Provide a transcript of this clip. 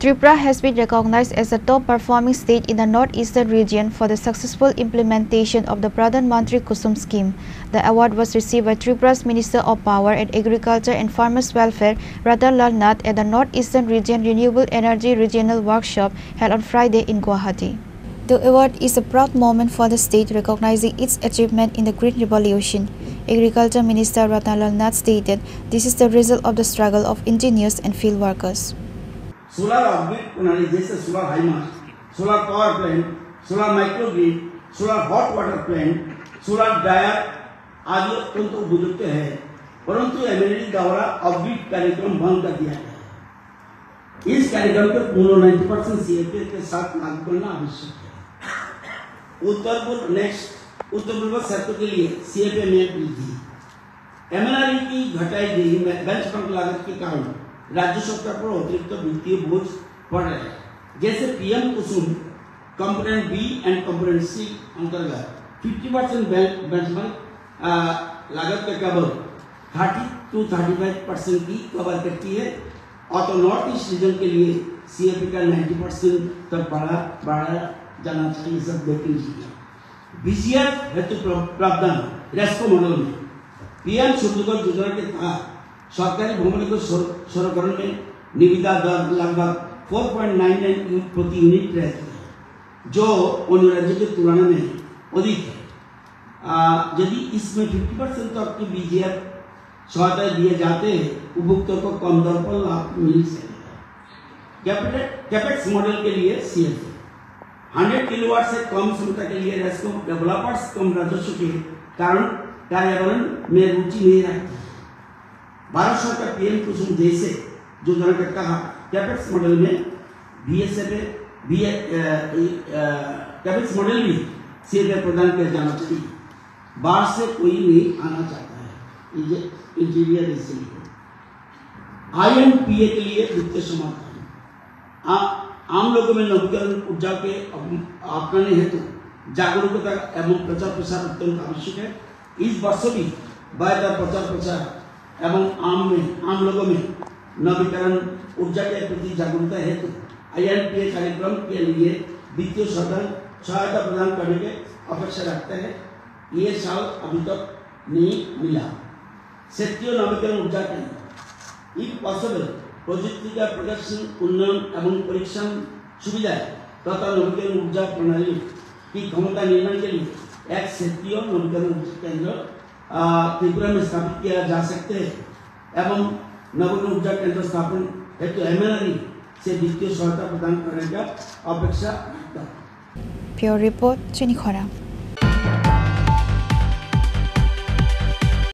Tripura has been recognized as a top-performing state in the northeastern region for the successful implementation of the Pradhan Mantri Kusum scheme. The award was received by Tripura's Minister of Power and Agriculture and Farmers Welfare, Ratan Lal Nath, at the Northeastern Region Renewable Energy Regional Workshop held on Friday in Guwahati. The award is a proud moment for the state, recognizing its achievement in the Green Revolution. Agriculture Minister Ratan Lal Nath stated, "This is the result of the struggle of engineers and field workers." Solar orbit प्रणाली जैसे solar high mast, solar power plant, solar microgrid, solar hot water plant, solar dryer आदि अत्यंत उपयुक्त है, परंतु MND द्वारा orbit कार्यक्रम बंद कर दिया गया। इस कार्यक्रम को पूर्ण 90% सीएपी के साथ लागू करना आवश्यक है। उत्तर पूर्व क्षेत्र के लिए सीएपी में वृद्धि, एमएनआरई की घटाई गई बेंचमार्क लागत के कारण राज्य सरकार पर अतिरिक्त वित्तीय बोझ पड़ रहे हैं। जैसे PM Kusum component B and component C अंतर्गत 50% बेंचमार्क लागत का कवर 30 to 35% की कवर करती है, और तो नॉर्थ ईस्ट रीजन के लिए सीएपी का 90% तक बढ़ाया जाना चाहिए। सब देख लीजिए। बीसीएफ हेतु प्रावधान रेस्को मॉडल में पीएम सूर्योदय योजना के तहत सरकारी भूमि को सरकरण में निविदा दर लगभग 4.99 प्रति यूनिट रहती है, जो अन्य राज्यों की तुलना में अधिक है। यदि इसमें 50% तक की बीजीएफ सहायता दिए जाते हैं, उपभोक्ताओं को कम दर पर लाभ मिल सकेगा। कैपेक्स मॉडल के लिए सीएफए 100 किलोवाट से कम क्षमता के लिए रेस्को डेवलपर्स कम राजस्व के कारण कार्यान्वयन में रुचि नहीं रखती। भारत सरकार पीएम कुसुम जैसे योजना के तहत कैपेक्स मॉडल में कैपेक्स मॉडल भी सीएपी प्रदान किया जाना चाहिए। बाहर से कोई नहीं आना चाहता है, इंजीनियर इसलिए। आईएनपीए के लिए वित्तीय समर्थन, आम लोगों में नवीकरण ऊर्जा के अपनाने हेतु जागरूकता एवं प्रचार प्रसार अत्यंत आवश्यक है। इस वर्ष भी बेहतर प्रचार प्रसार एवं आम लोगों में नवीकरण ऊर्जा के प्रति जागरूकता हेतु आईएनपीए कार्यक्रम के लिए वित्तीय सहायता प्रदान करने के अपेक्षा रखते हैं। ये साल अभी तक नहीं मिला। क्षेत्रीय नवीकरण ऊर्जा केंद्र इफ पॉसिबल प्रौद्योगिकी का प्रदर्शन उन्नयन एवं परीक्षण सुविधा तथा नवीकरण ऊर्जा प्रणाली की क्षमता निर्माण के लिए एक क्षेत्रीय नवीकरण ऊर्जा केंद्र त्रिपुरा में स्थापित किया जा सकते हैं एवं नवीकरण ऊर्जा केंद्र स्थापन हेतु एमएनआरई से वित्तीय सहायता प्रदान करने का अपेक्षा रखता है। Pure report चुनिखरा।